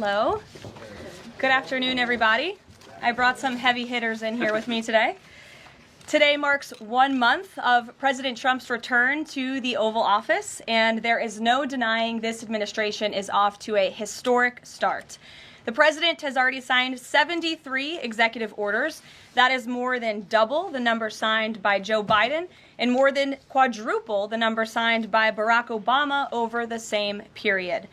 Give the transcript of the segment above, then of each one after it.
Hello. Good afternoon, everybody. I brought some heavy hitters in here with me today. Today marks 1 month of President Trump's return to the Oval Office, and there is no denying this administration is off to a historic start. The president has already signed 73 executive orders. That is more than double the number signed by Joe Biden and more than quadruple the number signed by Barack Obama over the same period.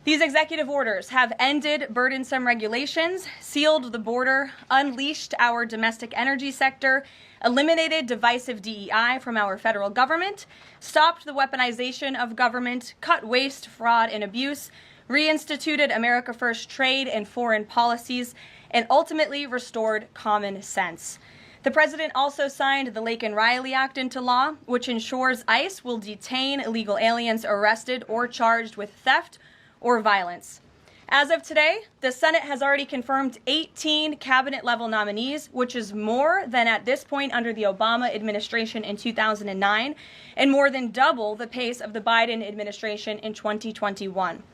These executive orders have ended burdensome regulations, sealed the border, unleashed our domestic energy sector, eliminated divisive DEI from our federal government, stopped the weaponization of government, cut waste, fraud, and abuse, reinstituted America First trade and foreign policies, and ultimately restored common sense. The president also signed the Laken Riley Act into law, which ensures ICE will detain illegal aliens arrested or charged with theft or violence. As of today, the Senate has already confirmed 18 cabinet-level nominees, which is more than at this point under the Obama administration in 2009, and more than double the pace of the Biden administration in 2021.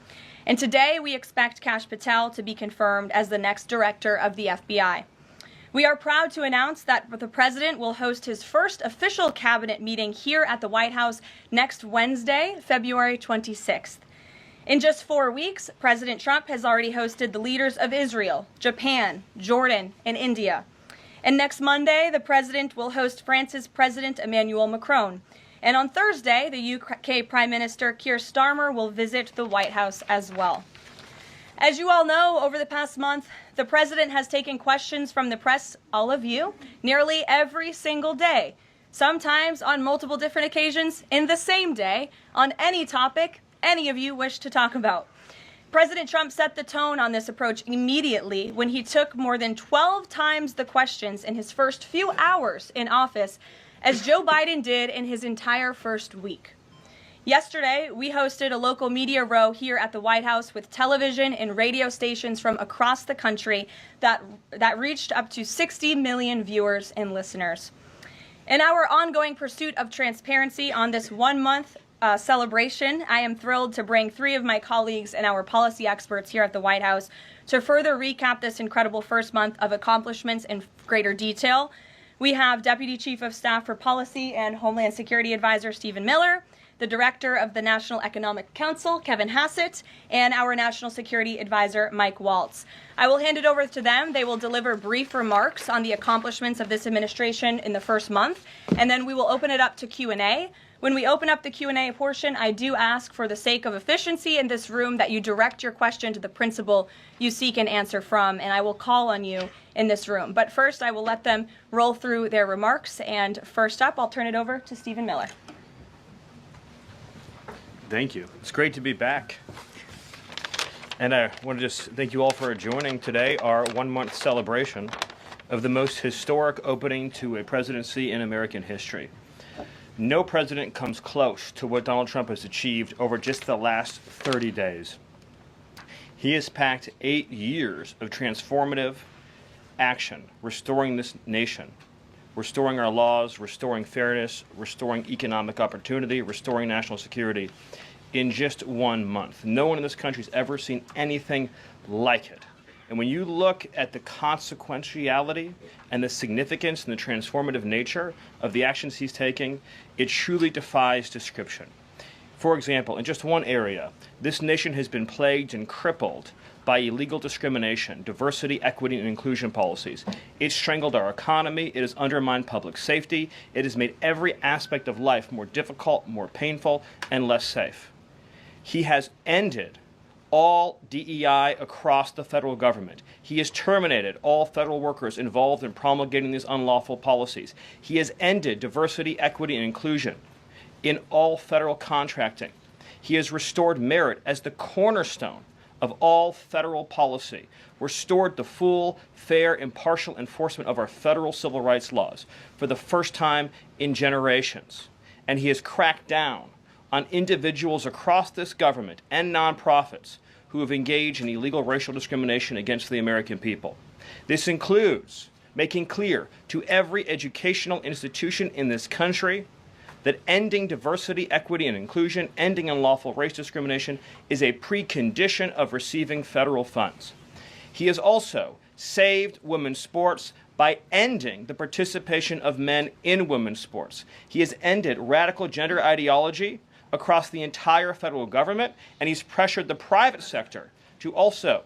And today, we expect Kash Patel to be confirmed as the next director of the FBI. We are proud to announce that the president will host his first official cabinet meeting here at the White House next Wednesday, February 26th. In just 4 weeks, President Trump has already hosted the leaders of Israel, Japan, Jordan, and India. And next Monday, the president will host France's President Emmanuel Macron. And on Thursday, the UK Prime Minister Keir Starmer will visit the White House as well. As you all know, over the past month, the president has taken questions from the press, all of you, nearly every single day, sometimes on multiple different occasions in the same day, on any topic any of you wish to talk about. President Trump set the tone on this approach immediately when he took more than 12 times the questions in his first few hours in office, as Joe Biden did in his entire first week. Yesterday, we hosted a local media row here at the White House with television and radio stations from across the country that reached up to 60 million viewers and listeners. In our ongoing pursuit of transparency on this 1 month celebration, I am thrilled to bring 3 of my colleagues and our policy experts here at the White House to further recap this incredible first month of accomplishments in greater detail. We have Deputy Chief of Staff for Policy and Homeland Security Advisor Stephen Miller, the Director of the National Economic Council, Kevin Hassett, and our National Security Advisor, Mike Waltz. I will hand it over to them. They will deliver brief remarks on the accomplishments of this administration in the first month, and then we will open it up to Q&A. When we open up the Q&A portion, I do ask, for the sake of efficiency in this room, that you direct your question to the principal you seek an answer from, and I will call on you in this room. But first, I will let them roll through their remarks, and first up, I'll turn it over to Stephen Miller. Thank you. It's great to be back. And I want to just thank you all for joining today, our 1 month celebration of the most historic opening to a presidency in American history. No president comes close to what Donald Trump has achieved over just the last 30 days. He has packed 8 years of transformative action, restoring this nation, restoring our laws, restoring fairness, restoring economic opportunity, restoring national security in just 1 month. No one in this country has ever seen anything like it. And when you look at the consequentiality and the significance and the transformative nature of the actions he's taking, it truly defies description. For example, in just one area, this nation has been plagued and crippled by illegal discrimination, diversity, equity, and inclusion policies. It's strangled our economy. It has undermined public safety. It has made every aspect of life more difficult, more painful, and less safe. He has ended all DEI across the federal government. He has terminated all federal workers involved in promulgating these unlawful policies. He has ended diversity, equity, and inclusion in all federal contracting. He has restored merit as the cornerstone of all federal policy, restored the full, fair, impartial enforcement of our federal civil rights laws for the first time in generations. And he has cracked down on individuals across this government and nonprofits who have engaged in illegal racial discrimination against the American people. This includes making clear to every educational institution in this country that ending diversity, equity, and inclusion, ending unlawful race discrimination, is a precondition of receiving federal funds. He has also saved women's sports by ending the participation of men in women's sports. He has ended radical gender ideology across the entire federal government, and he's pressured the private sector to also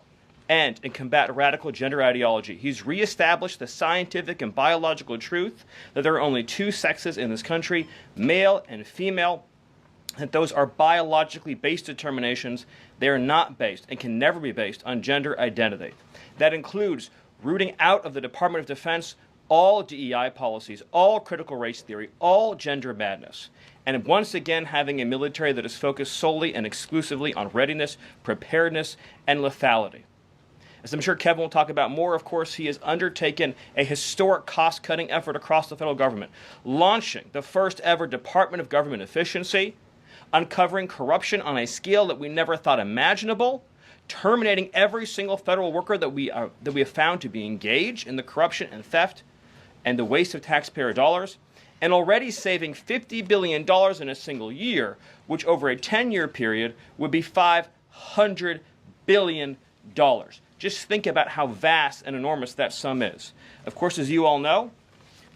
end and combat radical gender ideology. He's reestablished the scientific and biological truth that there are only two sexes in this country, male and female, that those are biologically based determinations. They are not based and can never be based on gender identity. That includes rooting out of the Department of Defense all DEI policies, all critical race theory, all gender madness, and once again having a military that is focused solely and exclusively on readiness, preparedness, and lethality. As I'm sure Kevin will talk about more, of course, he has undertaken a historic cost-cutting effort across the federal government, launching the first ever Department of Government Efficiency, uncovering corruption on a scale that we never thought imaginable, terminating every single federal worker that we have found to be engaged in the corruption and theft and the waste of taxpayer dollars, and already saving $50 billion in a single year, which over a 10-year period would be $500 billion. Just think about how vast and enormous that sum is. Of course, as you all know,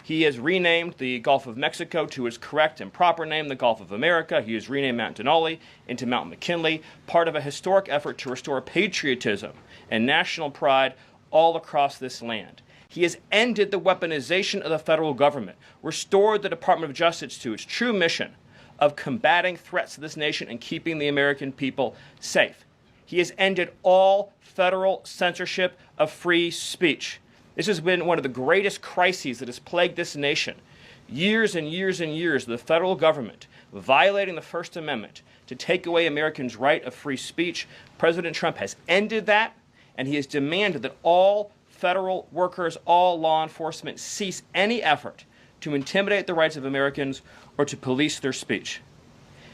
he has renamed the Gulf of Mexico to its correct and proper name, the Gulf of America. He has renamed Mount Denali into Mount McKinley, part of a historic effort to restore patriotism and national pride all across this land. He has ended the weaponization of the federal government, restored the Department of Justice to its true mission of combating threats to this nation and keeping the American people safe. He has ended all federal censorship of free speech. This has been one of the greatest crises that has plagued this nation. Years and years and years of the federal government violating the First Amendment to take away Americans' right of free speech. President Trump has ended that, and he has demanded that all federal workers, all law enforcement, cease any effort to intimidate the rights of Americans or to police their speech.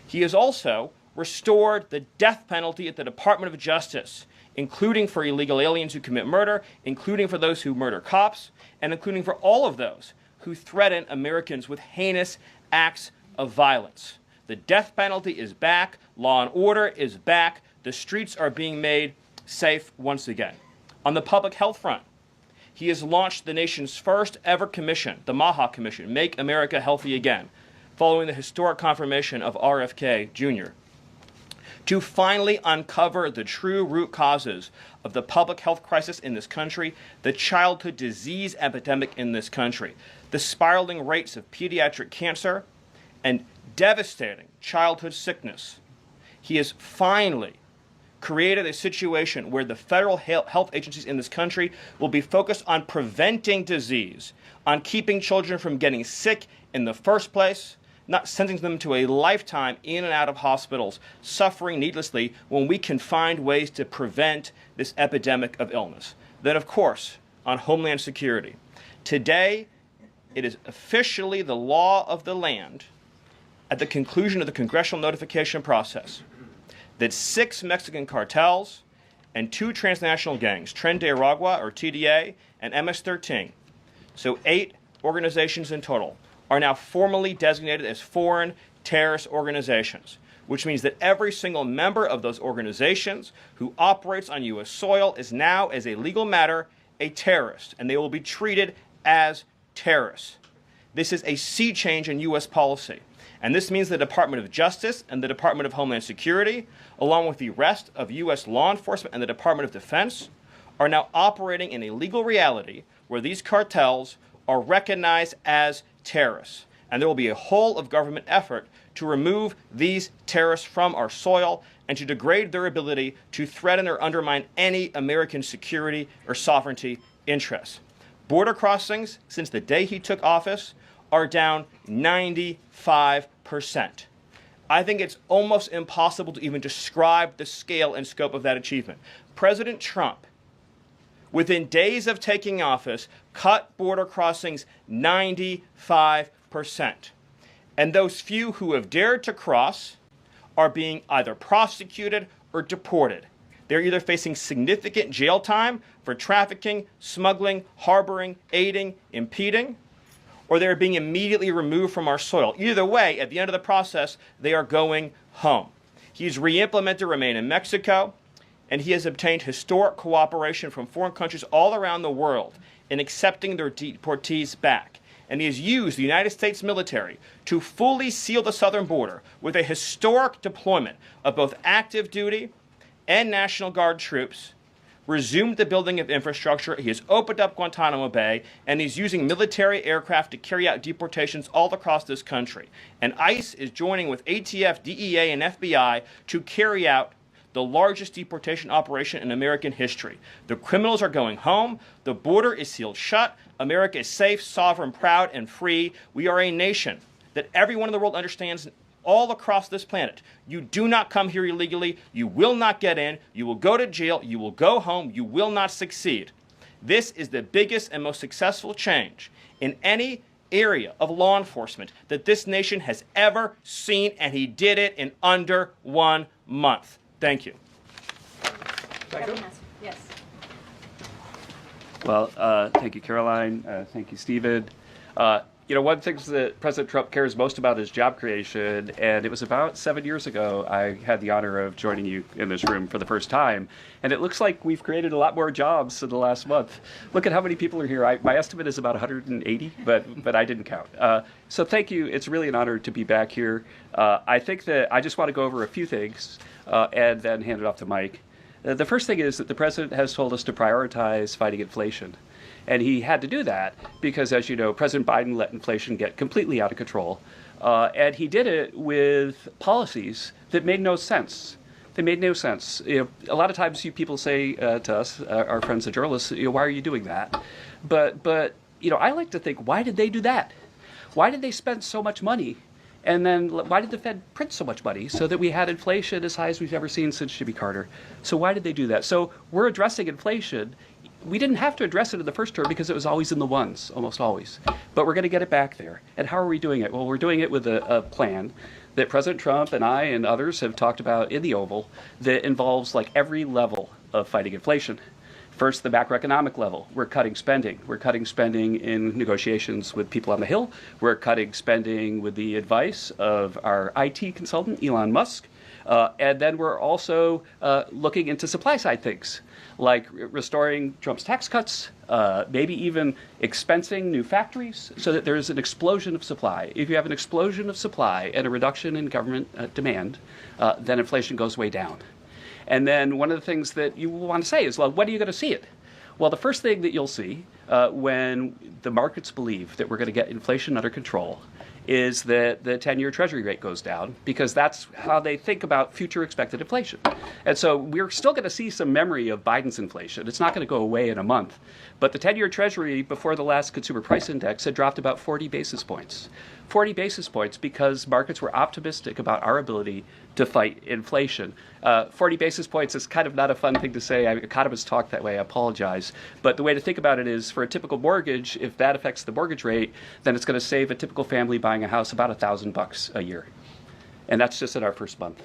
He has also restored the death penalty at the Department of Justice, including for illegal aliens who commit murder, including for those who murder cops, and including for all of those who threaten Americans with heinous acts of violence. The death penalty is back. Law and order is back. The streets are being made safe once again. On the public health front, he has launched the nation's first ever commission, the MAHA Commission, Make America Healthy Again, following the historic confirmation of RFK Jr., to finally uncover the true root causes of the public health crisis in this country, the childhood disease epidemic in this country, the spiraling rates of pediatric cancer, and devastating childhood sickness. He has finally created a situation where the federal health agencies in this country will be focused on preventing disease, on keeping children from getting sick in the first place, not sending them to a lifetime in and out of hospitals, suffering needlessly, when we can find ways to prevent this epidemic of illness. Then, of course, on Homeland Security. Today, it is officially the law of the land, at the conclusion of the congressional notification process, that 6 Mexican cartels and 2 transnational gangs, Tren de Aragua, or TDA, and MS-13, so 8 organizations in total, are now formally designated as foreign terrorist organizations, which means that every single member of those organizations who operates on U.S. soil is now, as a legal matter, a terrorist, and they will be treated as terrorists. This is a sea change in U.S. policy, and this means the Department of Justice and the Department of Homeland Security, along with the rest of U.S. law enforcement and the Department of Defense, are now operating in a legal reality where these cartels are recognized as terrorists. And there will be a whole of government effort to remove these terrorists from our soil and to degrade their ability to threaten or undermine any American security or sovereignty interests. Border crossings, since the day he took office, are down 95%. I think it's almost impossible to even describe the scale and scope of that achievement. President Trump, within days of taking office, cut border crossings 95%. And those few who have dared to cross are being either prosecuted or deported. They're either facing significant jail time for trafficking, smuggling, harboring, aiding, impeding, or they are being immediately removed from our soil. Either way, at the end of the process, they are going home. He's re-implemented Remain in Mexico, and he has obtained historic cooperation from foreign countries all around the world in accepting their deportees back. And he has used the United States military to fully seal the southern border with a historic deployment of both active duty and National Guard troops, resumed the building of infrastructure. He has opened up Guantanamo Bay, and he's using military aircraft to carry out deportations all across this country. And ICE is joining with ATF, DEA, and FBI to carry out the largest deportation operation in American history. The criminals are going home. The border is sealed shut. America is safe, sovereign, proud, and free. We are a nation that everyone in the world understands all across this planet. You do not come here illegally. You will not get in. You will go to jail. You will go home. You will not succeed. This is the biggest and most successful change in any area of law enforcement that this nation has ever seen, and he did it in under 1 month. Thank you. Yes. Well, thank you, Caroline. Thank you, Stephen. One of the things that President Trump cares most about is job creation, and it was about 7 years ago I had the honor of joining you in this room for the first time, and it looks like we've created a lot more jobs in the last month. Look at how many people are here. My estimate is about 180, but I didn't count. So thank you. It's really an honor to be back here. I think that I just want to go over a few things and then hand it off to Mike. The first thing is that the president has told us to prioritize fighting inflation. And he had to do that because, as you know, President Biden let inflation get completely out of control. And he did it with policies that made no sense. They made no sense. A lot of times people say to us, our friends, the journalists, why are you doing that? But I like to think, why did they do that? Why did they spend so much money? And then why did the Fed print so much money so that we had inflation as high as we've ever seen since Jimmy Carter? So why did they do that? So we're addressing inflation. We didn't have to address it in the first term because it was always in the ones, almost always. But we're going to get it back there. And how are we doing it? Well, we're doing it with a plan that President Trump and I and others have talked about in the Oval that involves like every level of fighting inflation. First, the macroeconomic level. We're cutting spending. We're cutting spending in negotiations with people on the Hill. We're cutting spending with the advice of our IT consultant, Elon Musk. And then we're also looking into supply side things, like restoring Trump's tax cuts, maybe even expensing new factories so that there's an explosion of supply. If you have an explosion of supply and a reduction in government demand, then inflation goes way down. And then one of the things that you want to say is, well, when are you going to see it? Well, the first thing that you'll see when the markets believe that we're going to get inflation under control is that the 10-year Treasury rate goes down, because that's how they think about future expected inflation. And so we're still going to see some memory of Biden's inflation. It's not going to go away in a month. But the 10-year Treasury before the last consumer price index had dropped about 40 basis points. 40 basis points because markets were optimistic about our ability to fight inflation. 40 basis points is kind of not a fun thing to say. Economists talk that way. I apologize. But the way to think about it is, for a typical mortgage, if that affects the mortgage rate, then it's going to save a typical family buying a house about $1,000 a year. And that's just in our first month.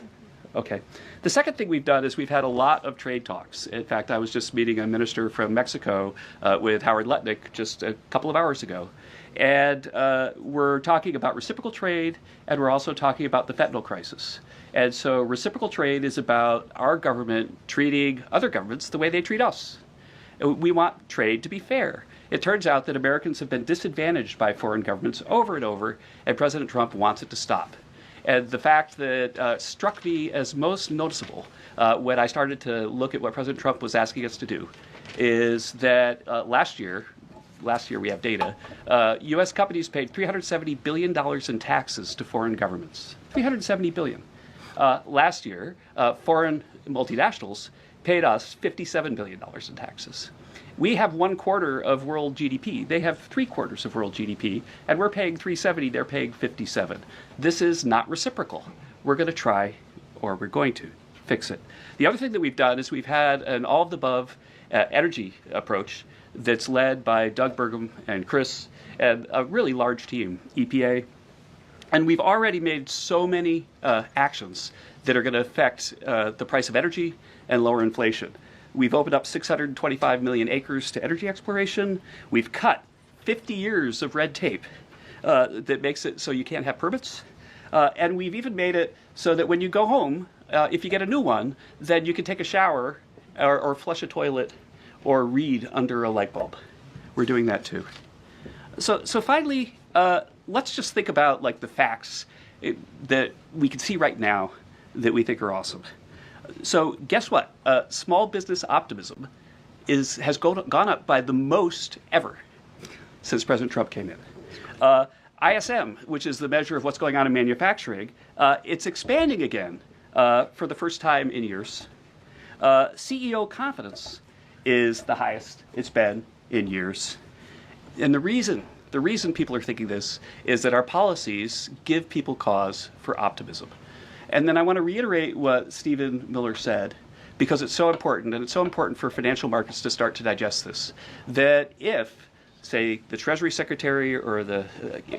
Okay. The second thing we've done is we've had a lot of trade talks. In fact, I was just meeting a minister from Mexico with Howard Lutnick just a couple of hours ago. And we're talking about reciprocal trade, and we're also talking about the fentanyl crisis. And so reciprocal trade is about our government treating other governments the way they treat us. We want trade to be fair. It turns out that Americans have been disadvantaged by foreign governments over and over, and President Trump wants it to stop. And the fact that struck me as most noticeable when I started to look at what President Trump was asking us to do is that last year we have data, U.S. companies paid $370 billion in taxes to foreign governments. $370 billion. Last year, foreign multinationals paid us $57 billion in taxes. We have 1/4 of world GDP. They have 3/4 of world GDP, and we're paying 370, they're paying 57. This is not reciprocal. We're going to try, or we're going to, fix it. The other thing that we've done is we've had an all-of-the-above energy approach that's led by Doug Burgum and Chris and a really large team, EPA. And we've already made so many actions that are going to affect the price of energy and lower inflation. We've opened up 625 million acres to energy exploration. We've cut 50 years of red tape. that makes it so you can't have permits. And we've even made it so that when you go home, if you get a new one, then you can take a shower or flush a toilet or read under a light bulb. We're doing that too. So finally, let's just think about like the facts that we can see right now that we think are awesome. So guess what? Small business optimism has gone up by the most ever since President Trump came in. ISM, which is the measure of what's going on in manufacturing, it's expanding again for the first time in years. CEO confidence is the highest it's been in years. And the reason people are thinking this is that our policies give people cause for optimism. And then I want to reiterate what Stephen Miller said, because it's so important, and it's so important for financial markets to start to digest this, that if, say, the Treasury Secretary or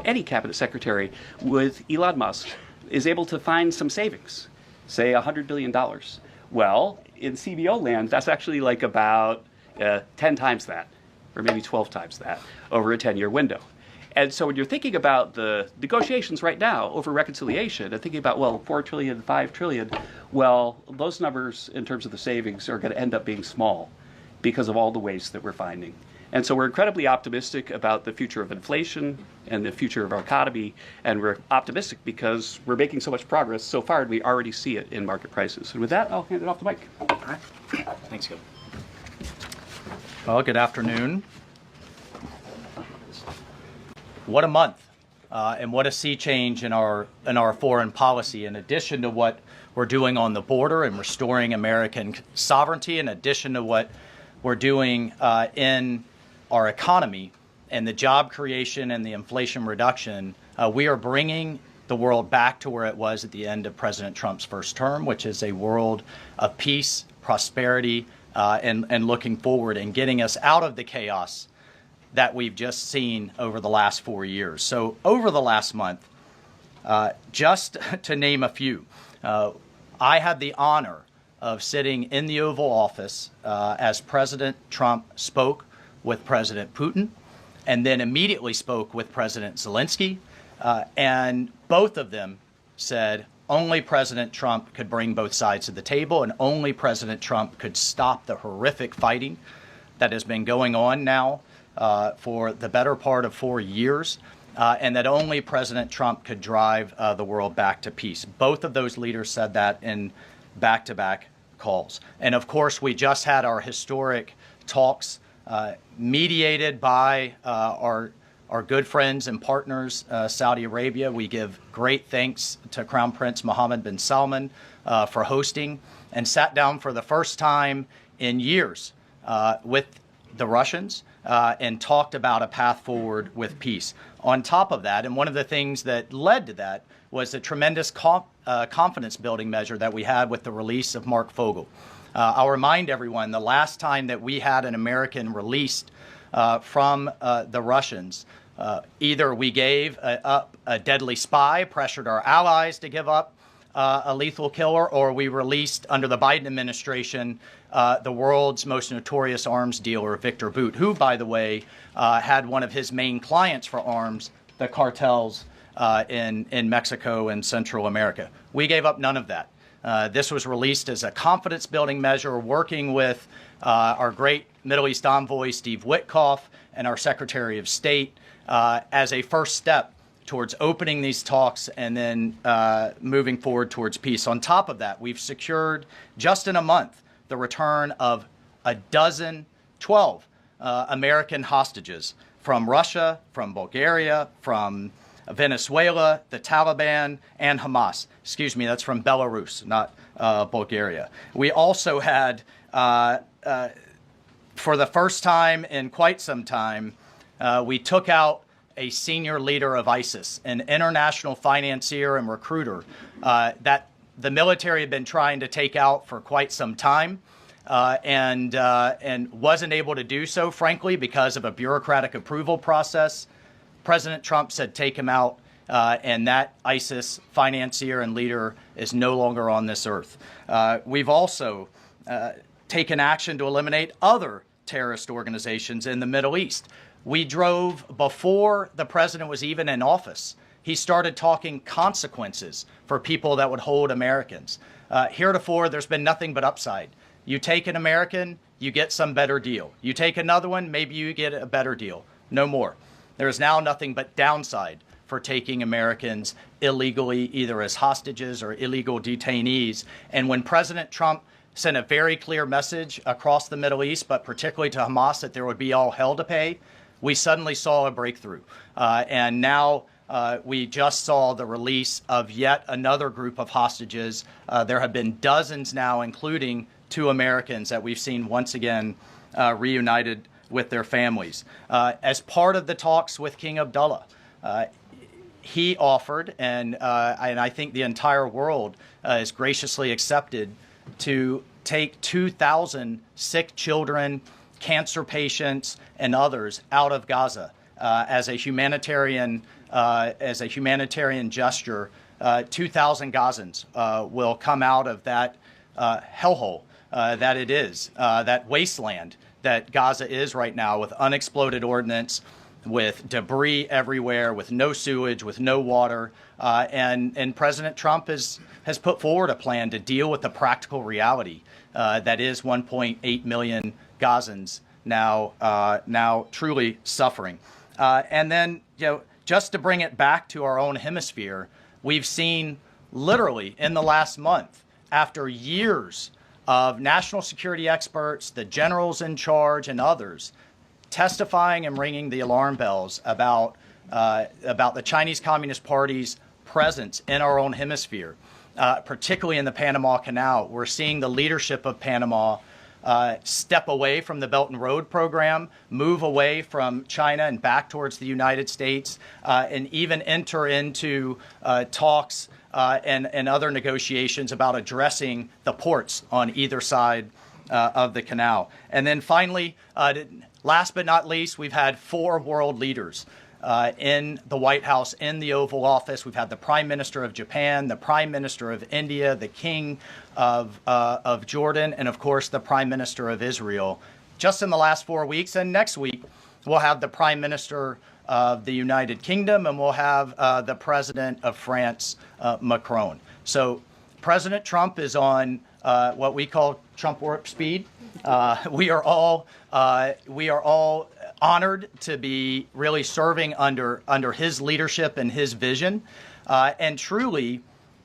any cabinet secretary with Elon Musk is able to find some savings, say $100 billion, well, in CBO land, that's actually like about 10 times that, or maybe 12 times that, over a 10-year window. And so when you're thinking about the negotiations right now over reconciliation and thinking about, well, 4 trillion, 5 trillion, well, those numbers in terms of the savings are going to end up being small because of all the waste that we're finding. And so we're incredibly optimistic about the future of inflation and the future of our economy. And we're optimistic because we're making so much progress so far, and we already see it in market prices. And with that, I'll hand it off to Mike. All right. Thanks, Gil. Well, good afternoon. What a month, and what a sea change in our foreign policy. In addition to what we're doing on the border and restoring American sovereignty, in addition to what we're doing in our economy and the job creation and the inflation reduction, we are bringing the world back to where it was at the end of President Trump's first term, which is a world of peace, prosperity, and looking forward and getting us out of the chaos that we've just seen over the last 4 years. So over the last month, just to name a few, I had the honor of sitting in the Oval Office as President Trump spoke with President Putin, and then immediately spoke with President Zelensky, and both of them said only President Trump could bring both sides to the table, and only President Trump could stop the horrific fighting that has been going on now for the better part of 4 years, and that only President Trump could drive the world back to peace. Both of those leaders said that in back-to-back calls. And of course, we just had our historic talks mediated by our good friends and partners, Saudi Arabia. We give great thanks to Crown Prince Mohammed bin Salman for hosting, and sat down for the first time in years with the Russians and talked about a path forward with peace. On top of that, and one of the things that led to that was the tremendous confidence building measure that we had with the release of Mark Fogel. I'll remind everyone, the last time that we had an American released from the Russians, either we gave up a deadly spy, pressured our allies to give up a lethal killer, or we released, under the Biden administration, the world's most notorious arms dealer, Victor Bout, who, by the way, had one of his main clients for arms, the cartels in Mexico and Central America. We gave up none of that. This was released as a confidence-building measure, working with our great Middle East envoy, Steve Witkoff, and our Secretary of State as a first step towards opening these talks and then moving forward towards peace. On top of that, we've secured, just in a month, the return of 12 American hostages from Russia, from Bulgaria, from Venezuela, the Taliban, and Hamas. Excuse me, that's from Belarus, not Bulgaria. We also had, for the first time in quite some time, we took out a senior leader of ISIS, an international financier and recruiter that the military had been trying to take out for quite some time and wasn't able to do so, frankly, because of a bureaucratic approval process. President Trump said, take him out, and that ISIS financier and leader is no longer on this earth. We've also taken action to eliminate other terrorist organizations in the Middle East. We drove before the president was even in office. He started talking consequences for people that would hold Americans. Heretofore, there's been nothing but upside. You take an American, you get some better deal. You take another one, maybe you get a better deal. No more. There is now nothing but downside for taking Americans illegally, either as hostages or illegal detainees. And when President Trump sent a very clear message across the Middle East, but particularly to Hamas, that there would be all hell to pay, we suddenly saw a breakthrough. And now we just saw the release of yet another group of hostages. There have been dozens now, including 2 Americans that we've seen once again reunited with their families. As part of the talks with King Abdullah, he offered, and I think the entire world is graciously accepted, to take 2,000 sick children, cancer patients, and others out of Gaza as a humanitarian gesture. 2,000 Gazans will come out of that hellhole that it is, that wasteland that Gaza is right now, with unexploded ordnance, with debris everywhere, with no sewage, with no water. And President Trump has put forward a plan to deal with the practical reality that is 1.8 million Gazans now truly suffering. And then, just to bring it back to our own hemisphere, we've seen literally in the last month, after years of national security experts, the generals in charge, and others testifying and ringing the alarm bells about the Chinese Communist Party's presence in our own hemisphere, particularly in the Panama Canal. We're seeing the leadership of Panama step away from the Belt and Road program, move away from China and back towards the United States, and even enter into talks and other negotiations about addressing the ports on either side of the canal. And then finally, last but not least, we've had 4 world leaders in the White House, in the Oval Office. We've had the Prime Minister of Japan, the Prime Minister of India, the King of Jordan, and of course the Prime Minister of Israel, just in the last 4 weeks. And next week, we'll have the Prime Minister of the United Kingdom, and we'll have the President of France, Macron. So President Trump is on what we call Trump warp speed. We are all honored to be really serving under his leadership and his vision. And truly,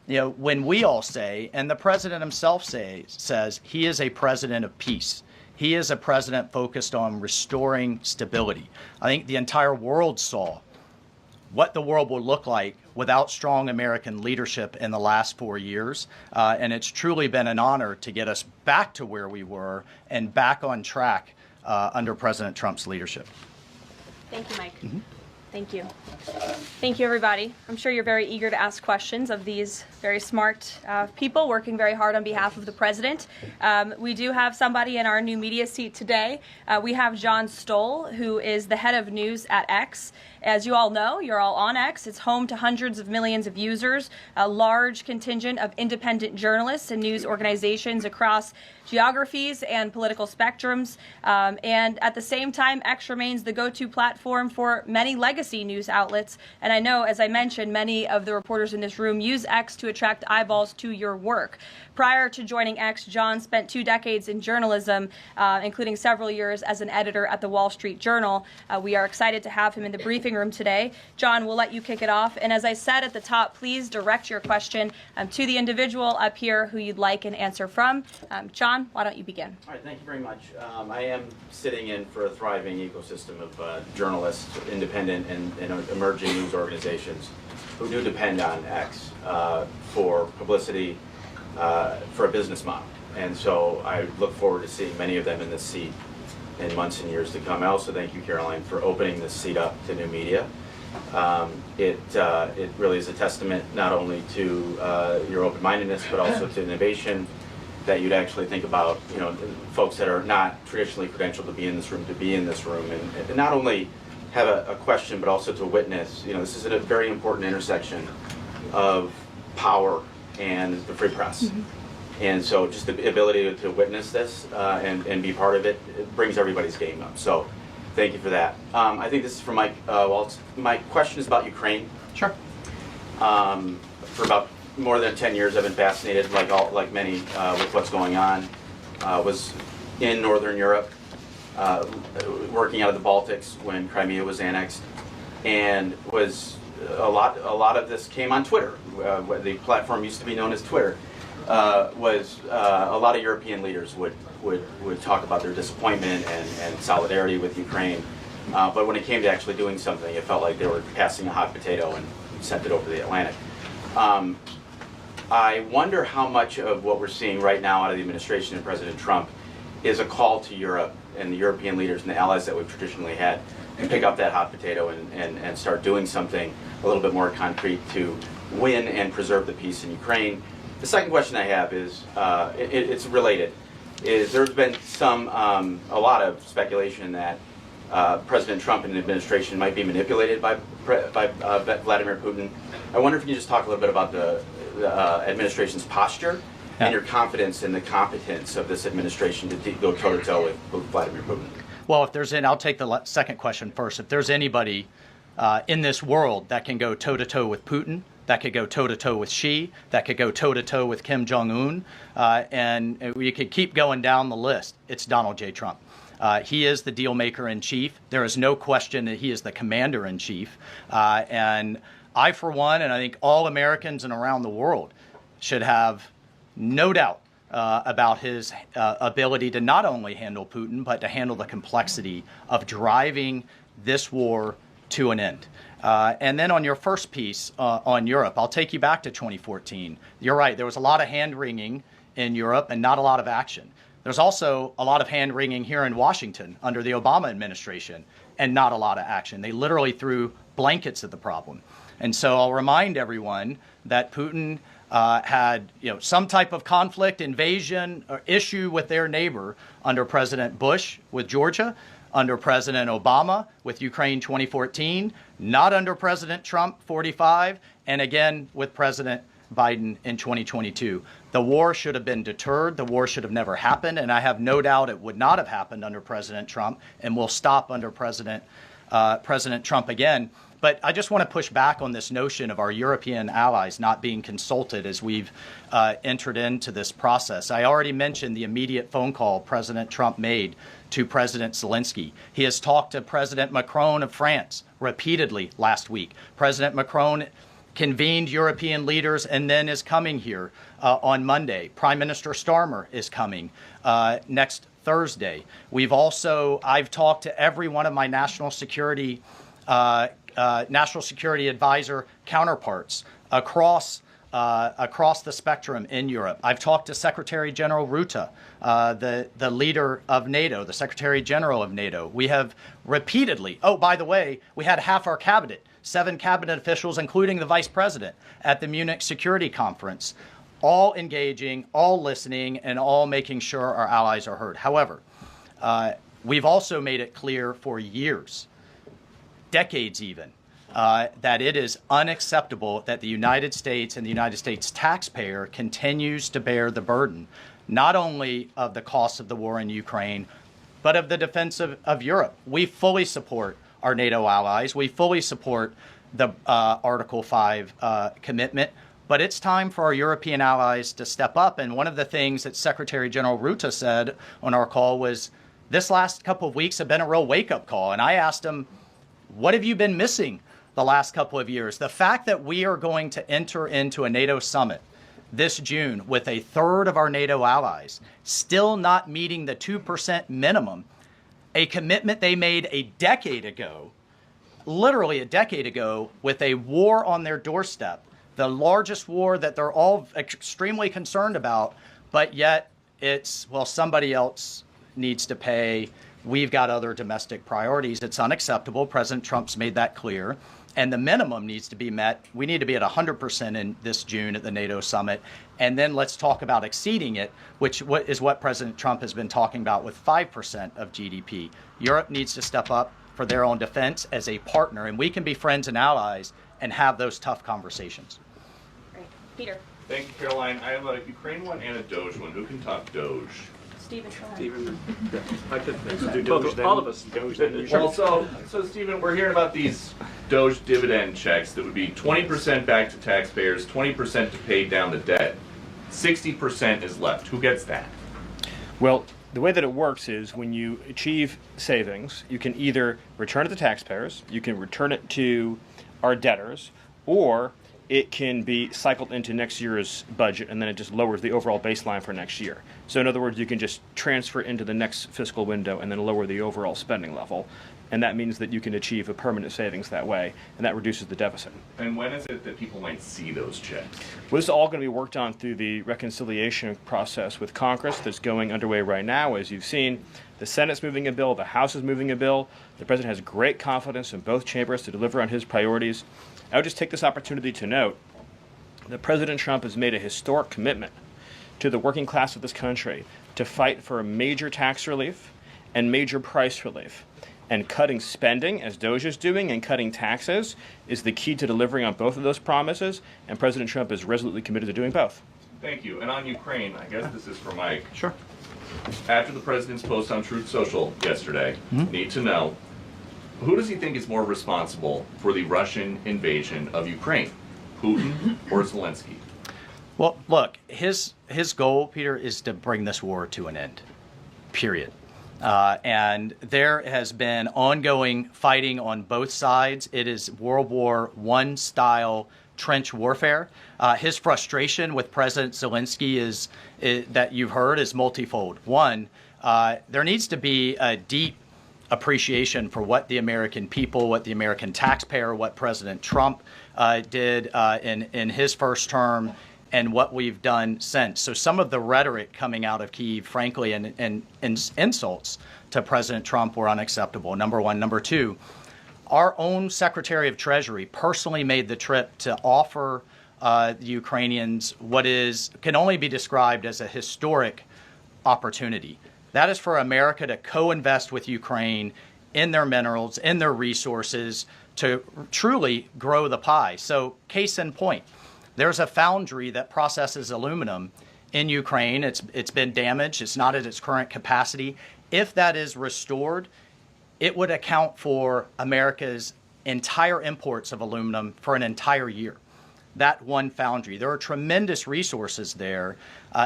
when we all say, and the president himself says, he is a president of peace. He is a president focused on restoring stability. I think the entire world saw what the world will look like without strong American leadership in the last 4 years. And it's truly been an honor to get us back to where we were and back on track under President Trump's leadership. Thank you, Mike. Mm-hmm. Thank you. Thank you, everybody. I'm sure you're very eager to ask questions of these very smart people working very hard on behalf of the president. We do have somebody in our new media seat today. We have John Stoll, who is the head of news at X. As you all know, you're all on X. It's home to hundreds of millions of users, a large contingent of independent journalists and news organizations across geographies and political spectrums. And at the same time, X remains the go-to platform for many legacy news outlets. And I know, as I mentioned, many of the reporters in this room use X to attract eyeballs to your work. Prior to joining X, John spent 2 decades in journalism, including several years as an editor at the Wall Street Journal. We are excited to have him in the briefing room today. John, we'll let you kick it off. And as I said at the top, please direct your question to the individual up here who you'd like an answer from. John, why don't you begin? All right, thank you very much. I am sitting in for a thriving ecosystem of journalists, independent and emerging news organizations who do depend on X for publicity, for a business model. And so I look forward to seeing many of them in this seat in months and years to come. I also thank you, Caroline, for opening this seat up to new media. It really is a testament not only to your open-mindedness, but also to innovation, that you'd actually think about, folks that are not traditionally credentialed to be in this room, and not only have a question, but also to witness. This is at a very important intersection of power and the free press. Mm-hmm. And so just the ability to witness this and be part of it, it brings everybody's game up. So Thank you for that. I think this is for Mike. My question is about Ukraine. Sure. For about more than 10 years, I've been fascinated, like many, with what's going on. Was in Northern Europe, working out of the Baltics when Crimea was annexed, and was a lot of this came on Twitter. The platform used to be known as Twitter. Was a lot of European leaders would talk about their disappointment and solidarity with Ukraine, but when it came to actually doing something, it felt like they were passing a hot potato and sent it over the Atlantic. I wonder how much of what we're seeing right now out of the administration and President Trump is a call to Europe and the European leaders and the allies that we've traditionally had to pick up that hot potato and start doing something a little bit more concrete to win and preserve the peace in Ukraine. The second question I have is, it's related, is there's been a lot of speculation that President Trump and the administration might be manipulated by Vladimir Putin. I wonder if you could just talk a little bit about the administration's posture and your confidence in the competence of this administration to go toe-to-toe with Vladimir Putin. Well, if there's I'll take the second question first. If there's anybody in this world that can go toe-to-toe with Putin, that could go toe-to-toe with Xi, that could go toe-to-toe with Kim Jong-un, and we could keep going down the list, it's Donald J. Trump. He is the deal maker in chief. There is no question that he is the commander in chief. And I, for one, and I think all Americans and around the world should have no doubt about his ability to not only handle Putin, but to handle the complexity of driving this war to an end. And then on your first piece on Europe, I'll take you back to 2014. You're right, there was a lot of hand-wringing in Europe and not a lot of action. There's also a lot of hand-wringing here in Washington under the Obama administration and not a lot of action. They literally threw blankets at the problem. And so I'll remind everyone that Putin had some type of conflict, invasion, or issue with their neighbor under President Bush with Georgia, under President Obama with Ukraine 2014, not under President Trump 45, and again with President Biden in 2022. The war should have been deterred. The war should have never happened, and I have no doubt it would not have happened under President Trump and will stop under President Trump again. But I just want to push back on this notion of our European allies not being consulted as we've entered into this process. I already mentioned the immediate phone call President Trump made to President Zelensky. He has talked to President Macron of France repeatedly last week. President Macron convened European leaders and then is coming here on Monday. Prime Minister Starmer is coming next Thursday. I've talked to every one of my national security advisor counterparts across the spectrum in Europe. I've talked to Secretary General Rutte, the leader of NATO, the Secretary General of NATO. We have repeatedly, by the way, we had half our cabinet, 7 cabinet officials, including the vice president, at the Munich Security Conference, all engaging, all listening, and all making sure our allies are heard. However, we've also made it clear for years, decades even, that it is unacceptable that the United States and the United States taxpayer continues to bear the burden, not only of the cost of the war in Ukraine, but of the defense of Europe. We fully support our NATO allies. We fully support the Article 5 commitment, but it's time for our European allies to step up. And one of the things that Secretary General Rutte said on our call was, this last couple of weeks have been a real wake-up call. And I asked him, what have you been missing the last couple of years? The fact that we are going to enter into a NATO summit this June with a third of our NATO allies still not meeting the 2% minimum, a commitment they made a decade ago, literally a decade ago, with a war on their doorstep, the largest war that they're all extremely concerned about, but yet it's, well, somebody else needs to pay. We've got other domestic priorities. It's unacceptable. President Trump's made that clear. And the minimum needs to be met. We need to be at 100% in this June at the NATO summit. And then let's talk about exceeding it, which is what President Trump has been talking about with 5% of GDP. Europe needs to step up for their own defense as a partner, and we can be friends and allies and have those tough conversations. Great. Peter. Thank you, Caroline. I have a Ukraine one and a Doge one. Who can talk Doge? Stephen, go ahead. Stephen, I could do both, Doge then. all of us. Doge then. Well, so Stephen, we're hearing about these Doge dividend checks that would be 20% back to taxpayers, 20% to pay down the debt. 60% is left. Who gets that? Well, the way that it works is when you achieve savings, you can either return it to taxpayers, you can return it to our debtors, or it can be cycled into next year's budget, and then it just lowers the overall baseline for next year. So in other words, you can just transfer into the next fiscal window and then lower the overall spending level. And that means that you can achieve a permanent savings that way, and that reduces the deficit. And when is it that people might see those checks? Well, this is all going to be worked on through the reconciliation process with Congress that's going underway right now. As you've seen, the Senate's moving a bill, the House is moving a bill. The President has great confidence in both chambers to deliver on his priorities. I would just take this opportunity to note that President Trump has made a historic commitment to the working class of this country to fight for major tax relief and major price relief. And cutting spending, as Doge is doing, and cutting taxes is the key to delivering on both of those promises, and President Trump is resolutely committed to doing both. Thank you. And on Ukraine, I guess this is for Mike. Sure. After the president's post on Truth Social yesterday, need to know, who does he think is more responsible for the Russian invasion of Ukraine, Putin or Zelensky? Well, look, his goal, Peter, is to bring this war to an end, period. And there has been ongoing fighting on both sides. It is World War I style trench warfare. His frustration with President Zelensky is that you've heard is multifold. One, there needs to be a deep appreciation for what the American people, what the American taxpayer, what President Trump did in his first term, and what we've done since. So some of the rhetoric coming out of Kyiv, frankly, and insults to President Trump were unacceptable, number one. Number two, our own Secretary of Treasury personally made the trip to offer the Ukrainians what can only be described as a historic opportunity. That is for America to co-invest with Ukraine in their minerals, in their resources, to truly grow the pie. So case in point, there's a foundry that processes aluminum in Ukraine. It's been damaged. It's not at its current capacity. If that is restored, it would account for America's entire imports of aluminum for an entire year. That one foundry. There are tremendous resources there.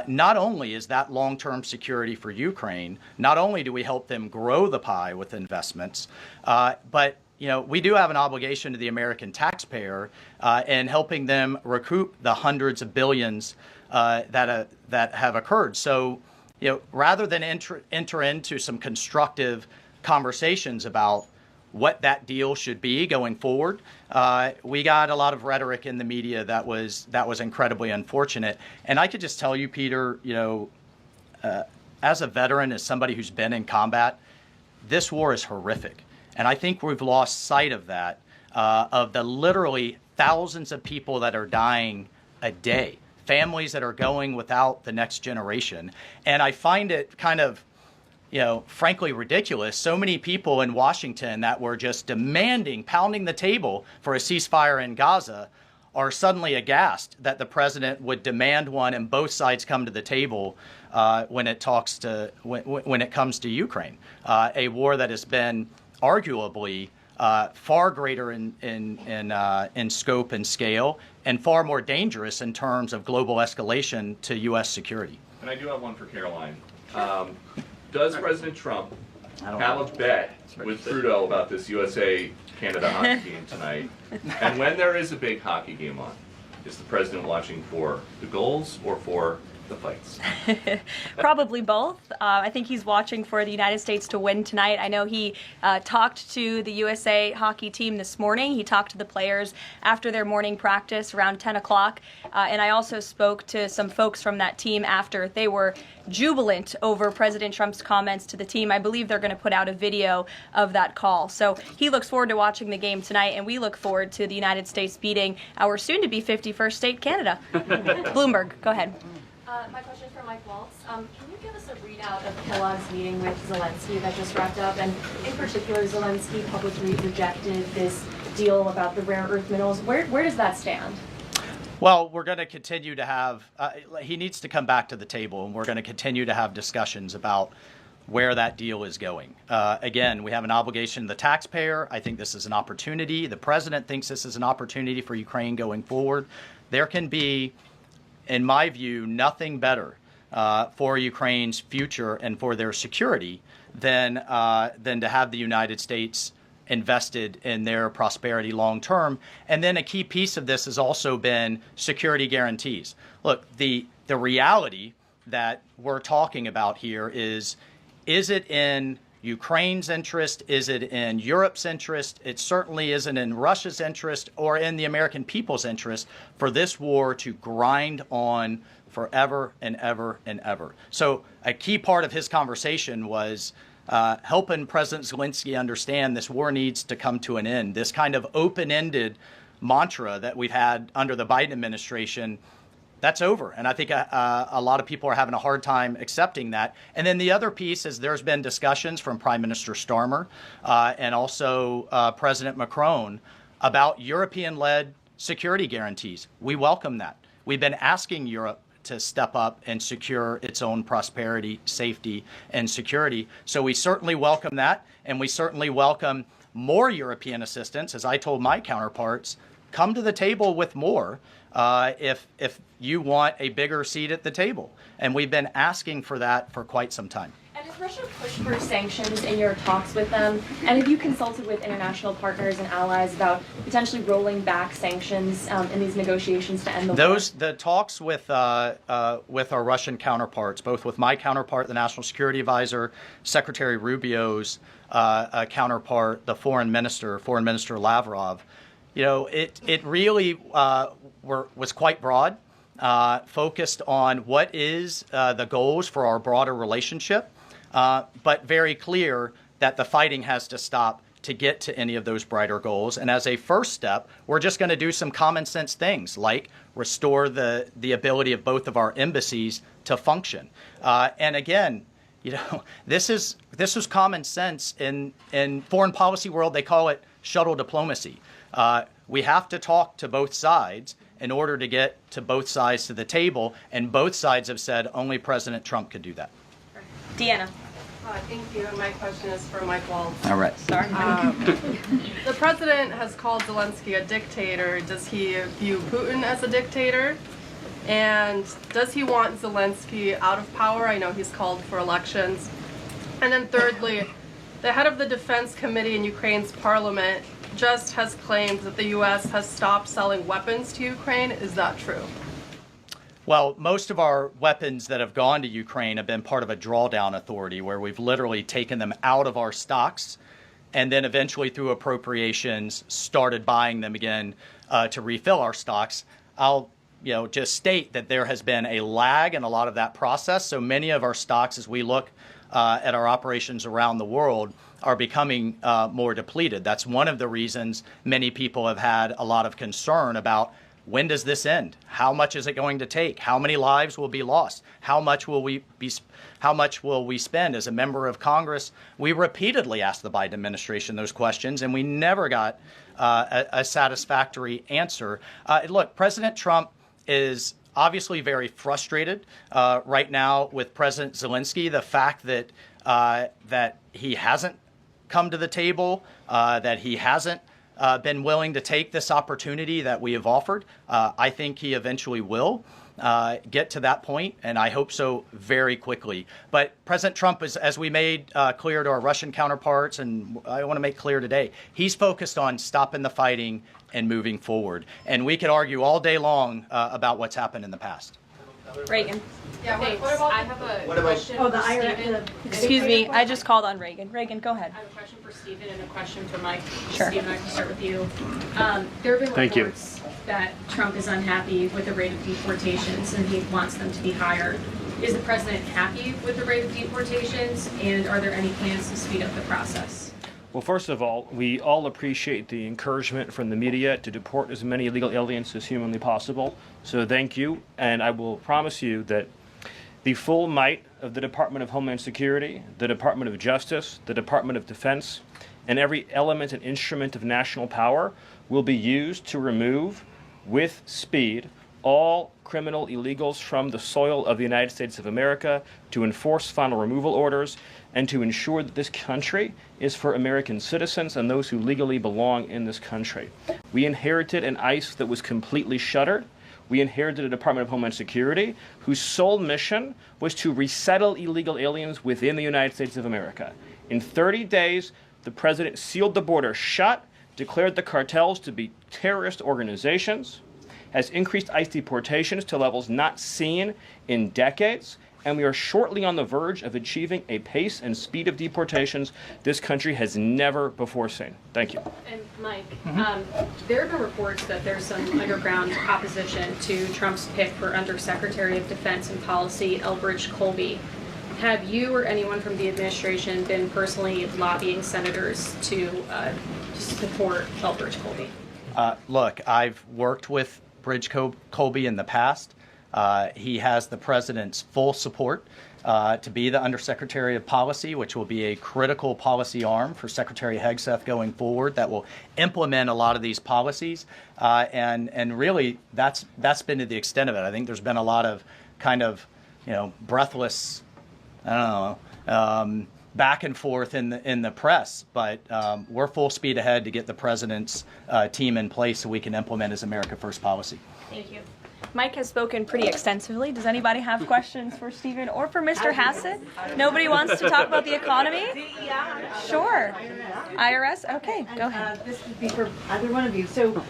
Not only is that long-term security for Ukraine, not only do we help them grow the pie with investments, but we do have an obligation to the American taxpayer in helping them recoup the hundreds of billions that have occurred. So, rather than enter into some constructive conversations about what that deal should be going forward, we got a lot of rhetoric in the media that was incredibly unfortunate. And I could just tell you, Peter, as a veteran, as somebody who's been in combat, this war is horrific. And I think we've lost sight of that, of the literally thousands of people that are dying a day, families that are going without the next generation. And I find it kind of, frankly ridiculous. So many people in Washington that were just demanding, pounding the table for a ceasefire in Gaza are suddenly aghast that the president would demand one and both sides come to the table when it comes to Ukraine, a war that has been arguably far greater in scope and scale, and far more dangerous in terms of global escalation to U.S. security. And I do have one for Caroline. Does President Trump have a bet with Trudeau about this USA-Canada hockey game tonight? And when there is a big hockey game on, is the president watching for the goals or for the fights? Probably both. I think he's watching for the United States to win tonight. I know he talked to the USA hockey team this morning. He talked to the players after their morning practice around 10 o'clock. And I also spoke to some folks from that team after. They were jubilant over President Trump's comments to the team. I believe they're going to put out a video of that call. So he looks forward to watching the game tonight, and we look forward to the United States beating our soon-to-be 51st state, Canada. Bloomberg, go ahead. My question is for Mike Waltz. Can you give us a readout of Kellogg's meeting with Zelensky that just wrapped up? And in particular, Zelensky publicly rejected this deal about the rare earth minerals. Where does that stand? Well, we're going to continue to have, he needs to come back to the table, and we're going to continue to have discussions about where that deal is going. Again, we have an obligation to the taxpayer. I think this is an opportunity. The president thinks this is an opportunity for Ukraine going forward. There can be, in my view, nothing better for Ukraine's future and for their security than to have the United States invested in their prosperity long term. And then a key piece of this has also been security guarantees. Look, the reality that we're talking about here is it in Ukraine's interest? Is it in Europe's interest? It certainly isn't in Russia's interest or in the American people's interest for this war to grind on forever and ever and ever. So a key part of his conversation was helping President Zelensky understand this war needs to come to an end. This kind of open-ended mantra that we've had under the Biden administration, that's over. And I think a lot of people are having a hard time accepting that. And then the other piece is there's been discussions from Prime Minister Starmer and also President Macron about European-led security guarantees. We welcome that. We've been asking Europe to step up and secure its own prosperity, safety, and security. So we certainly welcome that, and we certainly welcome more European assistance. As I told my counterparts, come to the table with more if you want a bigger seat at the table. And we've been asking for that for quite some time. And has Russia pushed for sanctions in your talks with them? And have you consulted with international partners and allies about potentially rolling back sanctions in these negotiations to end the war? The talks with our Russian counterparts, both with my counterpart, the National Security Advisor, Secretary Rubio's counterpart, the Foreign Minister Lavrov, it really was quite broad, focused on what is the goals for our broader relationship. But very clear that the fighting has to stop to get to any of those brighter goals. And as a first step, we're just going to do some common sense things like restore the ability of both of our embassies to function. And again, this is common sense in foreign policy world. They call it shuttle diplomacy. We have to talk to both sides in order to get to both sides to the table. And both sides have said only President Trump could do that. Deanna. Thank you. And my question is for Mike Waltz. All right. Sorry. The president has called Zelensky a dictator. Does he view Putin as a dictator? And does he want Zelensky out of power? I know he's called for elections. And then thirdly, the head of the Defense Committee in Ukraine's parliament just has claimed that the U.S. has stopped selling weapons to Ukraine. Is that true? Well, most of our weapons that have gone to Ukraine have been part of a drawdown authority where we've literally taken them out of our stocks and then eventually through appropriations started buying them again to refill our stocks. I'll just state that there has been a lag in a lot of that process. So many of our stocks, as we look at our operations around the world, are becoming more depleted. That's one of the reasons many people have had a lot of concern about when does this end? How much is it going to take? How many lives will be lost? How much will we spend? As a member of Congress, we repeatedly asked the Biden administration those questions, and we never got a satisfactory answer. Look, President Trump is obviously very frustrated right now with President Zelensky. The fact that he hasn't come to the table, that he hasn't been willing to take this opportunity that we have offered. I think he eventually will get to that point, and I hope so very quickly. But President Trump, as we made clear to our Russian counterparts, and I want to make clear today, he's focused on stopping the fighting and moving forward. And we could argue all day long about what's happened in the past. Reagan. Yeah, Thanks. what about I have a question for Stephen. Excuse me, I just called on Reagan. Reagan, go ahead. I have a question for Stephen and a question for Mike. Sure. Stephen, I can start with you. There have been Thank you. reports that Trump is unhappy with the rate of deportations and he wants them to be higher. Is the president happy with the rate of deportations, and are there any plans to speed up the process? Well, first of all, we all appreciate the encouragement from the media to deport as many illegal aliens as humanly possible. So thank you, and I will promise you that the full might of the Department of Homeland Security, the Department of Justice, the Department of Defense, and every element and instrument of national power will be used to remove, with speed, all criminal illegals from the soil of the United States of America, to enforce final removal orders, and to ensure that this country is for American citizens and those who legally belong in this country. We inherited an ICE that was completely shuttered. We inherited a Department of Homeland Security whose sole mission was to resettle illegal aliens within the United States of America. In 30 days, the president sealed the border shut, declared the cartels to be terrorist organizations, has increased ICE deportations to levels not seen in decades, and we are shortly on the verge of achieving a pace and speed of deportations this country has never before seen. Thank you. And Mike, there have been reports that there's some underground opposition to Trump's pick for Undersecretary of Defense and Policy, Elbridge Colby. Have you or anyone from the administration been personally lobbying senators to support Elbridge Colby? Look, I've worked with Bridge Colby in the past. He has the president's full support to be the Undersecretary of Policy, which will be a critical policy arm for Secretary Hegseth going forward that will implement a lot of these policies. And really, that's been to the extent of it. I think there's been a lot of kind of, breathless, back and forth in the press, but we're full speed ahead to get the president's team in place so we can implement his America First policy. Thank you. Mike has spoken pretty extensively. Does anybody have questions for Stephen or for Mr. Hassett? Nobody wants to talk about the economy? Sure. IRS? Okay, go ahead. This would be for either one of you. So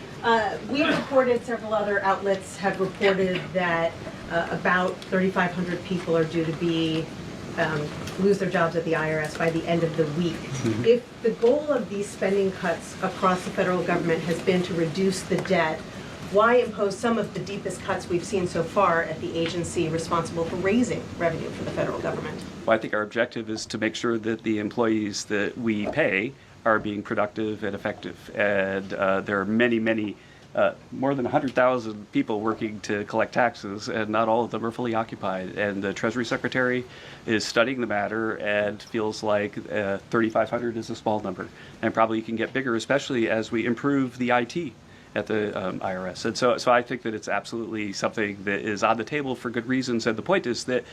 we reported, several other outlets have reported that about 3,500 people are due to be lose their jobs at the IRS by the end of the week. If the goal of these spending cuts across the federal government has been to reduce the debt, why impose some of the deepest cuts we've seen so far at the agency responsible for raising revenue for the federal government? Well, I think our objective is to make sure that the employees that we pay are being productive and effective. And there are many, more than 100,000 people working to collect taxes, and not all of them are fully occupied. And the Treasury Secretary is studying the matter and feels like 3,500 is a small number, and probably can get bigger, especially as we improve the IT at the IRS. And so I think that it's absolutely something that is on the table for good reasons. And the point is that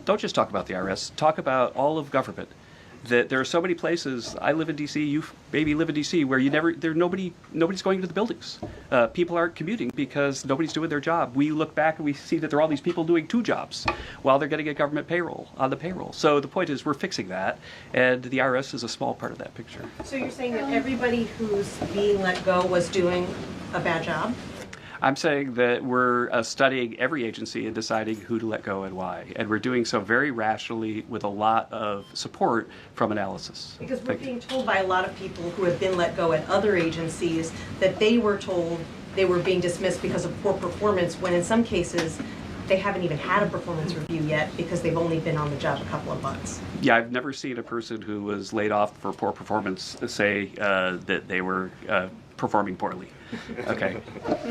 don't just talk about the IRS, talk about all of government. That there are so many places. I live in D.C. You maybe live in D.C. where nobody's going to the buildings. People aren't commuting because nobody's doing their job. We look back and we see that there are all these people doing two jobs while they're getting a government payroll on the payroll. So the point is we're fixing that, and the IRS is a small part of that picture. So you're saying that everybody who's being let go was doing a bad job? I'm saying that we're studying every agency and deciding who to let go and why. And we're doing so very rationally with a lot of support from analysis. Because we're being told by a lot of people who have been let go at other agencies that they were told they were being dismissed because of poor performance, when in some cases they haven't even had a performance review yet because they've only been on the job a couple of months. Yeah, I've never seen a person who was laid off for poor performance say that they were performing poorly. Okay.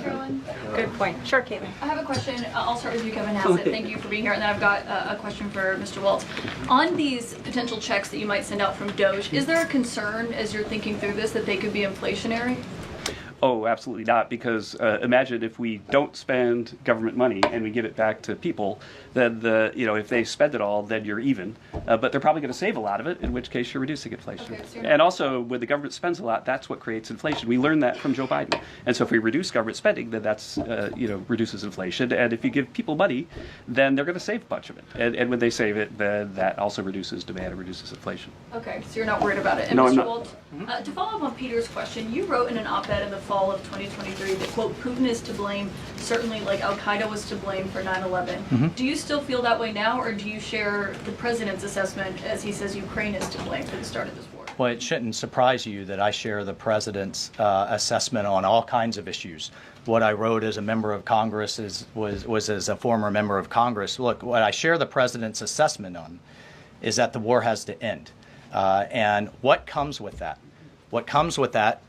Carolyn? Good point. Sure, Caitlin. I have a question. I'll start with you, Kevin Hassett. Thank you for being here. And then I've got a question for Mr. Waltz. On these potential checks that you might send out from DOJ, is there a concern as you're thinking through this that they could be inflationary? Oh, absolutely not, because imagine if we don't spend government money and we give it back to people, then if they spend it all, then you're even. But they're probably going to save a lot of it, in which case you're reducing inflation. Okay, so and also, when the government spends a lot, that's what creates inflation. We learned that from Joe Biden. And so if we reduce government spending, then that's reduces inflation. And if you give people money, then they're going to save a bunch of it. And when they save it, then that also reduces demand and reduces inflation. Okay, so you're not worried about it. And no, Mr. I'm not. Waltz, to follow up on Peter's question, you wrote in an op-ed in the fall of 2023 that, quote, Putin is to blame, certainly like Al-Qaeda was to blame for 9/11. Do you still feel that way now, or do you share the president's assessment as he says Ukraine is to blame for the start of this war? Well, it shouldn't surprise you that I share the president's assessment on all kinds of issues. What I wrote as a member of Congress was as a former member of Congress. Look, what I share the president's assessment on is that the war has to end. And what comes with that? What comes with that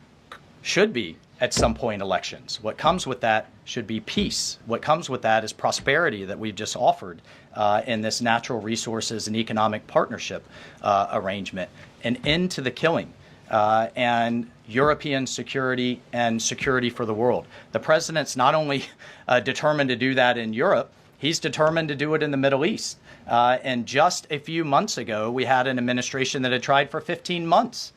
should be, at some point, elections. What comes with that should be peace. What comes with that is prosperity that we've just offered in this natural resources and economic partnership arrangement. An end to the killing. And European security and security for the world. The president's not only determined to do that in Europe, he's determined to do it in the Middle East. And just a few months ago, we had an administration that had tried for 15 months,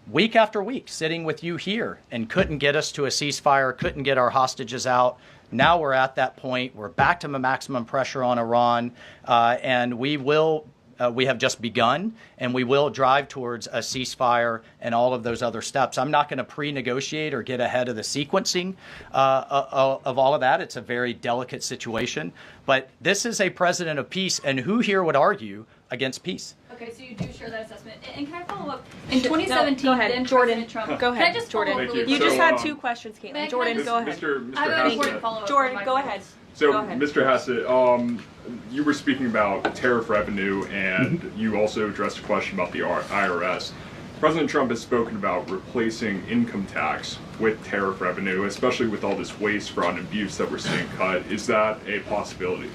week after week, sitting with you here and couldn't get us to a ceasefire, couldn't get our hostages out. Now we're at that point. We're back to maximum pressure on Iran, and we have just begun, and we will drive towards a ceasefire and all of those other steps. I'm not going to pre-negotiate or get ahead of the sequencing of all of that. It's a very delicate situation. But this is a president of peace, and who here would argue against peace? Okay, so you do share that assessment. And can I follow up? In 2017, go ahead, then Jordan. President Trump. Go ahead, Can I just Jordan. follow up really You quick? just had 2 questions, May Caitlin. I Jordan, just- go ahead. I have an important follow-up. Jordan, from go my ahead. So, Go ahead. Mr. Hassett, you were speaking about tariff revenue, and you also addressed a question about the IRS. President Trump has spoken about replacing income tax with tariff revenue, especially with all this waste, fraud, and abuse that we're seeing cut. Is that a possibility?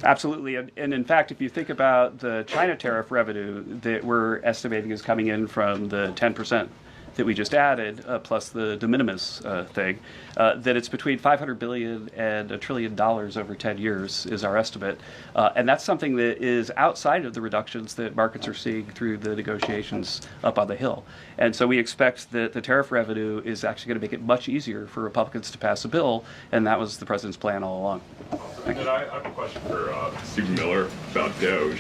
Absolutely. And in fact, if you think about the China tariff revenue that we're estimating is coming in from the 10% that we just added, plus the de minimis thing, that it's between $500 billion and $1 trillion over 10 years is our estimate. And that's something that is outside of the reductions that markets are seeing through the negotiations up on the Hill. And so we expect that the tariff revenue is actually going to make it much easier for Republicans to pass a bill, and that was the president's plan all along. And then I have a question for Stephen Miller about DOGE.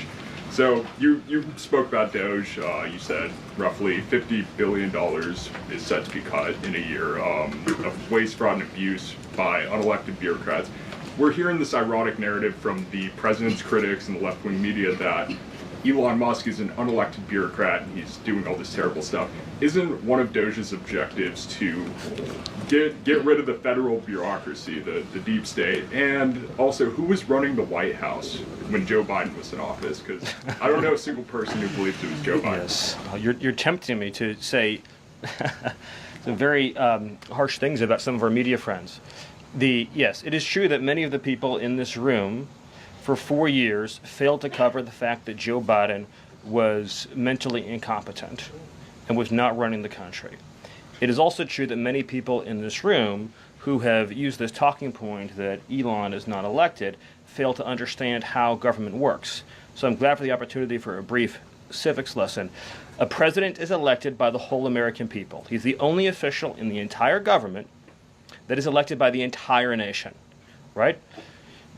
So you spoke about DOGE. You said roughly $50 billion is set to be cut in a year of waste, fraud, and abuse by unelected bureaucrats. We're hearing this ironic narrative from the president's critics and the left-wing media that Elon Musk is an unelected bureaucrat and he's doing all this terrible stuff. Isn't one of DOGE's objectives to get rid of the federal bureaucracy, the deep state? And also, who was running the White House when Joe Biden was in office? Because I don't know a single person who believes it was Joe Biden. Yes. You're tempting me to say some very harsh things about some of our media friends. Yes, it is true that many of the people in this room for 4 years failed to cover the fact that Joe Biden was mentally incompetent and was not running the country. It is also true that many people in this room who have used this talking point that Elon is not elected fail to understand how government works. So I'm glad for the opportunity for a brief civics lesson. A president is elected by the whole American people. He's the only official in the entire government that is elected by the entire nation, right?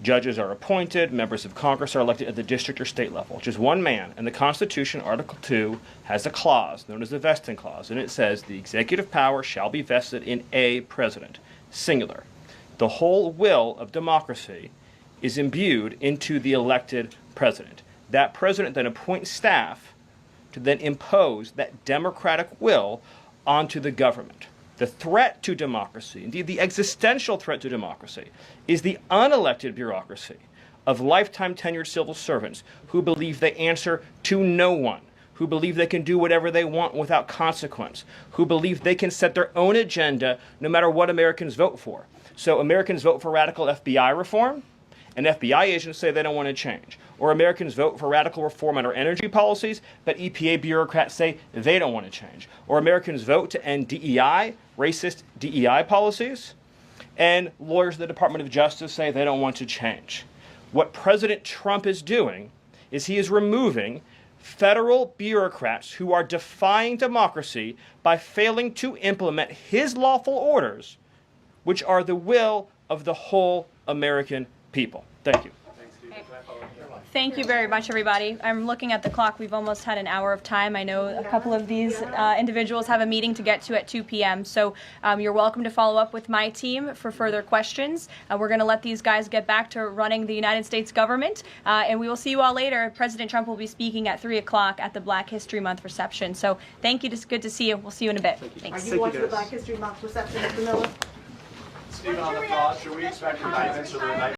Judges are appointed, members of Congress are elected at the district or state level, just one man. And the Constitution, Article 2, has a clause known as the vesting clause, and it says the executive power shall be vested in a president, singular. The whole will of democracy is imbued into the elected president. That president then appoints staff to then impose that democratic will onto the government. The threat to democracy, indeed the existential threat to democracy, is the unelected bureaucracy of lifetime tenured civil servants who believe they answer to no one, who believe they can do whatever they want without consequence, who believe they can set their own agenda no matter what Americans vote for. So Americans vote for radical FBI reform, and FBI agents say they don't want to change. Or Americans vote for radical reform on our energy policies, but EPA bureaucrats say they don't want to change. Or Americans vote to end DEI, racist DEI policies, and lawyers at the Department of Justice say they don't want to change. What President Trump is doing is he is removing federal bureaucrats who are defying democracy by failing to implement his lawful orders, which are the will of the whole American people. Thank you. Thank you very much, everybody. I'm looking at the clock. We've almost had an hour of time. I know a couple of these individuals have a meeting to get to at 2 p.m., so you're welcome to follow up with my team for further questions. We're going to let these guys get back to running the United States government, and we will see you all later. President Trump will be speaking at 3 o'clock at the Black History Month reception. So thank you. It's good to see you. We'll see you in a bit. Thanks. Are you watching the Black History Month reception, Mr. Miller? Stephen, on the thought, should we expect indictments of the